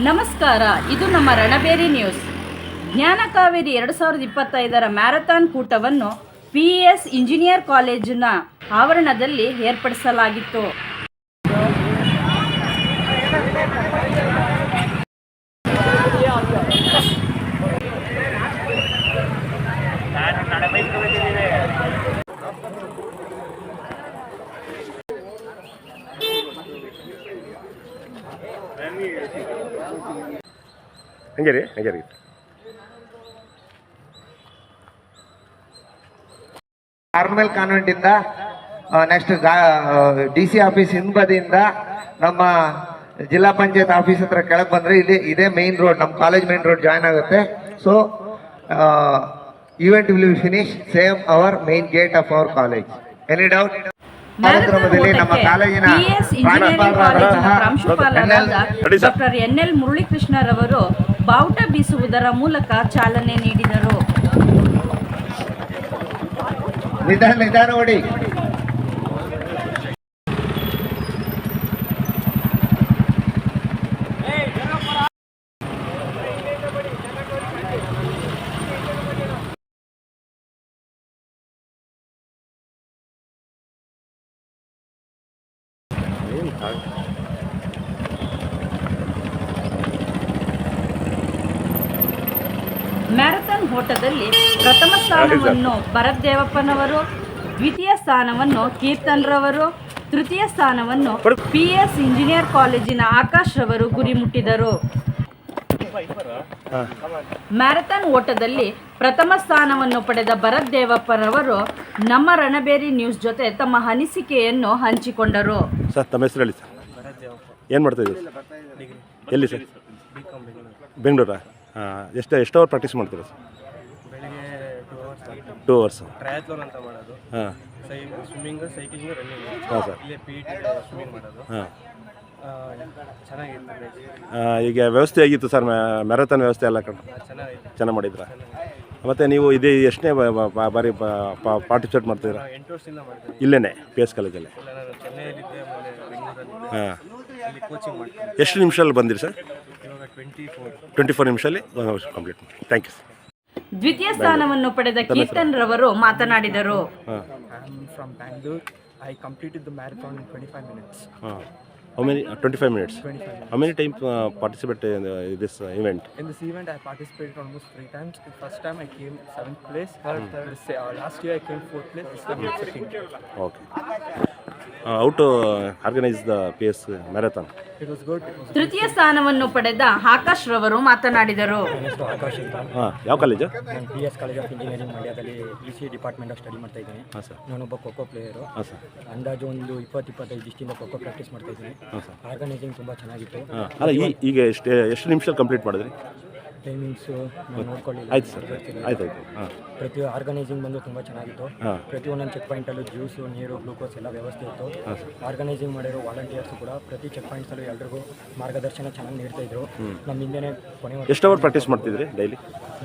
ನಮಸ್ಕಾರ, ಇದು ನಮ್ಮ ರಣಬೇರಿ ನ್ಯೂಸ್. ಜ್ಞಾನ ಕಾವೇರಿ 2025ರ ಮ್ಯಾರಥಾನ್ ಕೂಟವನ್ನು ಪಿಇಎಸ್ ಇಂಜಿನಿಯರ್ ಕಾಲೇಜಿನ ಆವರಣದಲ್ಲಿ ಏರ್ಪಡಿಸಲಾಗಿತ್ತು. ಹಂಗೆ ಕಾರ್ಮೆಲ್ ಕಾನ್ವೆಂಟ್ ಇಂದ ನೆಕ್ಸ್ಟ್ DC ಆಫೀಸ್ ಹಿಂಬದಿಯಿಂದ ನಮ್ಮ ಜಿಲ್ಲಾ ಪಂಚಾಯತ್ ಆಫೀಸ್ ಹತ್ರ ಕೆಳಗೆ ಬಂದ್ರೆ ಇದೇ ಮೇನ್ ರೋಡ್, ನಮ್ಮ ಕಾಲೇಜ್ ಮೇನ್ ರೋಡ್ ಜಾಯ್ನ್ ಆಗುತ್ತೆ. So event will be finish same hour main gate of our college. Any doubt? ಕಾರ್ಯಕ್ರಮದಲ್ಲಿ ನಮ್ಮ ಕಾಲೇಜಿನ ಪ್ರಾಂಶುಪಾಲರಾದ ಡಾಕ್ಟರ್ NL ಮುರಳೀಕೃಷ್ಣರವರು ಬಾವುಟ ಬೀಸುವುದರ ಮೂಲಕ ಚಾಲನೆ ನೀಡಿದರು. ನಿಧಾನ ಓಡಿ. ಮ್ಯಾರಥಾನ್ ಓಟದಲ್ಲಿ ಪ್ರಥಮ ಸ್ಥಾನವನ್ನು ಭರತ್ ದೇವಪ್ಪನವರು, ದ್ವಿತೀಯ ಸ್ಥಾನವನ್ನು ಕೀರ್ತನ್ ರವರು, ತೃತೀಯ ಸ್ಥಾನವನ್ನು ಪಿಎಸ್ ಇಂಜಿನಿಯರ್ ಕಾಲೇಜಿನ ಆಕಾಶ್ ರವರು ಗುರಿ ಮುಟ್ಟಿದರು. ಮ್ಯಾರಥಾನ್ ಓಟದಲ್ಲಿ ಪ್ರಥಮ ಸ್ಥಾನವನ್ನು ಪಡೆದ ಭರತ್ ದೇವಪ್ಪನವರು ನಮ್ಮ ರಣಬೇರಿ ನ್ಯೂಸ್ ಜೊತೆ ತಮ್ಮ ಅನಿಸಿಕೆಯನ್ನು ಹಂಚಿಕೊಂಡರು. ಸರ್, ತಮ್ಮ ಹೆಸರು ಹೇಳಿ ಸರ್. ಏನು ಮಾಡ್ತಾ ಇದ್ದೀರಿ? ಎಲ್ಲಿ ಸರ್? ಬೆಂಗಳೂರಾ? ಎಷ್ಟು ಅವರ್ ಪ್ರಾಕ್ಟೀಸ್ ಮಾಡ್ತೀರಾ ಸರ್? ಬೆಳಿಗ್ಗೆ 2 hours. ಟ್ರಯಾಥ್ಲಾನ್ ಅಂತ ಮಾಡೋದು. ಹಾಂ, ಸ್ವಿಮ್ಮಿಂಗ್, ಸೈಕ್ಲಿಂಗ್, ರನ್ನಿಂಗ್. ಹಾಂ ಸರ್. ಇಲ್ಲೇ PT ಸ್ವಿಮ್ಮಿಂಗ್ ಮಾಡೋದು. ಹಾಂ, ಚೆನ್ನಾಗಿತ್ತು. ಈಗ ವ್ಯವಸ್ಥೆ ಆಗಿತ್ತು ಸರ್, ಮ್ಯಾರಥಾನ್ ವ್ಯವಸ್ಥೆ ಎಲ್ಲ ಚೆನ್ನಾಗಿ ಮಾಡಿದ್ರಾ? ಮತ್ತು ನೀವು ಇದು ಎಷ್ಟನೇ ಬಾರಿ ಪಾರ್ಟಿಸಿಪೇಟ್ ಮಾಡ್ತಿದ್ದೀರಾ? 8 ವರ್ಷದಿಂದ ಮಾಡ್ತೀನಿ. ಇಲ್ಲೇ PS ಕಾಲೇಜಲ್ಲಿ? ನಾನು ಚೆನ್ನೈಯಲ್ಲಿದ್ದೆ, ಆಮೇಲೆ ಬೆಂಗಳೂರಲ್ಲಿದ್ದೆ. ಹಾಂ. ಇಲ್ಲಿ ಕೋಚಿಂಗ್ ಮಾಡ್ತೀನಿ. ಎಷ್ಟು ನಿಮಿಷದಲ್ಲಿ ಬಂದಿರಿ ಸರ್? ಇವಾಗ 24 ನಿಮಿಷದಲ್ಲಿ ಕಂಪ್ಲೀಟ್ ಮಾಡಿ. Thank you sir. ದ್ವಿತೀಯ ಸ್ಥಾನವನ್ನು ಪಡೆದ ಕೀರ್ತನ್ ರವರು ಮಾತನಾಡಿದರು. I am from Bangalore. I completed the marathon in 25 minutes. How many? 25 minutes. 25 minutes. How many times participate in this event? In this event, I participated almost 3 times. The first time I came 7th place. Last year I came 4th place. This time I'm second. Okay. How to organize the PS marathon? It was good. ತೃತೀಯ ಸ್ಥಾನವನ್ನು ಪಡೆದ ಆಕಾಶ್ ರವರು ಮಾತನಾಡಿದರು. ಆಕಾಶ್ ಅಂತ. ಯಾವ college? ನಾನು PS college of engineering ಮಂಡ್ಯದಲ್ಲಿ EC department of study ಮಾಡ್ತಾ ಇದ್ದೀನಿ. ಹಾಂ ಸರ್. ನಾನೊಬ್ಬ ಖೋಖೋ ಪ್ಲೇಯರು. ಹಾಂ ಸರ್. ಅಂದಾಜು ಒಂದು 20-25 ದಿವಸದಿಂದ ಖೋಖೋ ಪ್ರಾಕ್ಟೀಸ್ ಮಾಡ್ತಾ ಇದ್ದೀನಿ. ಹಾಂ ಸರ್. ಆರ್ಗನೈಸಿಂಗ್ ತುಂಬ ಚೆನ್ನಾಗಿತ್ತು. ಅಲ್ಲ, ಈಗ ಎಷ್ಟು ನಿಮಿಷದಲ್ಲಿ ಕಂಪ್ಲೀಟ್ ಮಾಡಿದ್ರಿ? ಟೈಮಿಂಗ್ಸು ನಾನು ನೋಡ್ಕೊಳ್ಳಿಲ್ಲ. ಆಯ್ತು ಸರ್, ಆಯ್ತು. ಹಾಂ. ಪ್ರತಿ ಆರ್ಗನೈಸಿಂಗ್ ಬಂದು ತುಂಬ ಚೆನ್ನಾಗಿತ್ತು. ಹಾಂ. ಪ್ರತಿ ಒಂದೊಂದು ಚೆಕ್ ಪಾಯಿಂಟಲ್ಲೂ ಜ್ಯೂಸು, ನೀರು, ಗ್ಲೂಕೋಸ್ ಎಲ್ಲ ವ್ಯವಸ್ಥೆ ಇತ್ತು. ಹಾಂ ಸರ್. ಆರ್ಗನೈಸಿಂಗ್ ಮಾಡಿರೋ ವಾಲಂಟಿಯರ್ಸ್ ಕೂಡ ಪ್ರತಿ ಚೆಕ್ ಪಾಯಿಂಟ್ಸಲ್ಲೂ ಎಲ್ರಿಗೂ ಮಾರ್ಗದರ್ಶನ ಚೆನ್ನಾಗಿ ನೀಡ್ತಾ ಇದ್ರು. ನಮ್ಮ ಹಿಂದೆನೇ ಎಷ್ಟು ಅವರ್ ಪ್ರಾಕ್ಟೀಸ್ ಮಾಡ್ತಿದ್ರಿ ಡೈಲಿ?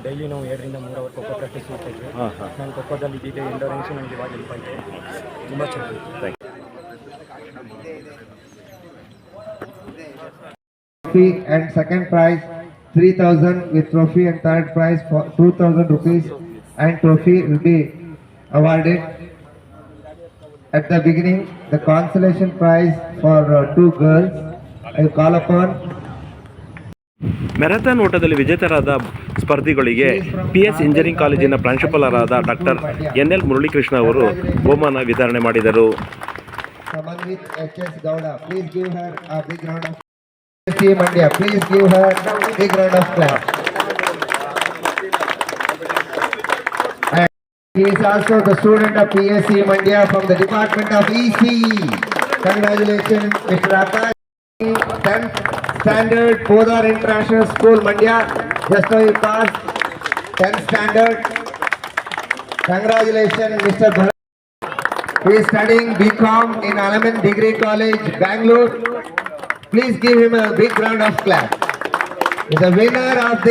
ಡೈಲಿ ನಾವು 2 ರಿಂದ 3 ಅವರ್ ಖೋಖೋ ಪ್ರಾಕ್ಟೀಸ್ ಮಾಡ್ತಾ ಇದ್ವಿ. ಹಾಂ ಹಾಂ. ನಾನು ಖೋಖೋದಲ್ಲಿ ಇದ್ದಿದ್ದೆ ಎಂಡೋರೆನ್ಸು ನನಗೆ ಇವಾಗ ಹೆಲ್ಪ್ ಆಯಿತು. ತುಂಬ ಚೆನ್ನಾಗಿತ್ತು. Thank Trophy and second prize 3,000 with trophy, and third prize for 2,000 rupees and trophy will be awarded. At the beginning, the consolation prize for 2 girls. I call upon marathon ಓಟದಲ್ಲಿ ವಿಜೇತರಾದ ಸ್ಪರ್ಧಿಗಳಿಗೆ PS ಇಂಜಿನಿಯರಿಂಗ್ ಕಾಲೇಜಿನ ಪ್ರಾಂಶುಪಾಲರಾದ doctor NL Muralikrishna ಅವರು ಬಹುಮಾನ ವಿತರಣೆ ಮಾಡಿದರು. Samanvit HS Gowda. Please give her a big round of Team India. Please give her a big round of clap. And he is also the student of PSC India from the Department of EC. Congratulations, Mr. Akash. 10th standard, Podar International School, Mandya. Just now you passed 10th standard. Congratulations, Mr. Bharat. He is studying BCom in Alaman Degree College, Bangalore. Please give him a big round of clap. He is the winner of the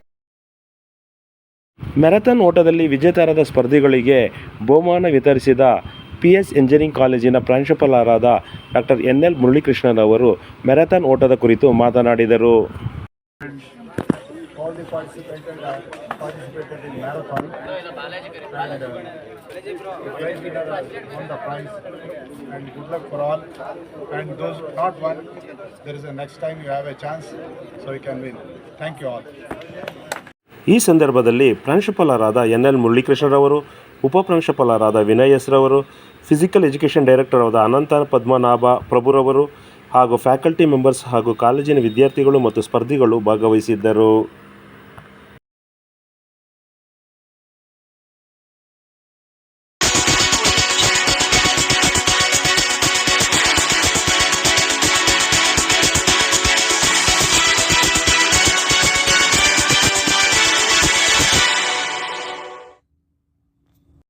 marathon ಓಟದಲ್ಲಿ ವಿಜೇತರಾದ ಸ್ಪರ್ಧಿಗಳಿಗೆ ಬಹುಮಾನ ವಿತರಿಸಿದ PS engineering ಕಾಲೇಜಿನ ಪ್ರಾಂಶುಪಾಲರಾದ doctor NL ಮುರಳೀಕೃಷ್ಣರವರು marathon ಓಟದ ಕುರಿತು ಮಾತನಾಡಿದರು. All the participated in marathon, and the prize winner won the prize. And good luck for all. And those not won, there is a next time you have a chance, so you can win. Thank you all. ಈ ಸಂದರ್ಭದಲ್ಲಿ ಪ್ರಾಂಶುಪಾಲರಾದ ಎನ್.ಎಲ್. ಮುರಳೀಕೃಷ್ಣರವರು, ಉಪಪ್ರಾಂಶುಪಾಲರಾದ Vinay ಎಸ್ರವರು, physical education director ಆದ ಅನಂತ ಪದ್ಮನಾಭ ಪ್ರಭುರವರು ಹಾಗೂ faculty members ಹಾಗೂ ಕಾಲೇಜಿನ ವಿದ್ಯಾರ್ಥಿಗಳು ಮತ್ತು ಸ್ಪರ್ಧಿಗಳು ಭಾಗವಹಿಸಿದ್ದರು.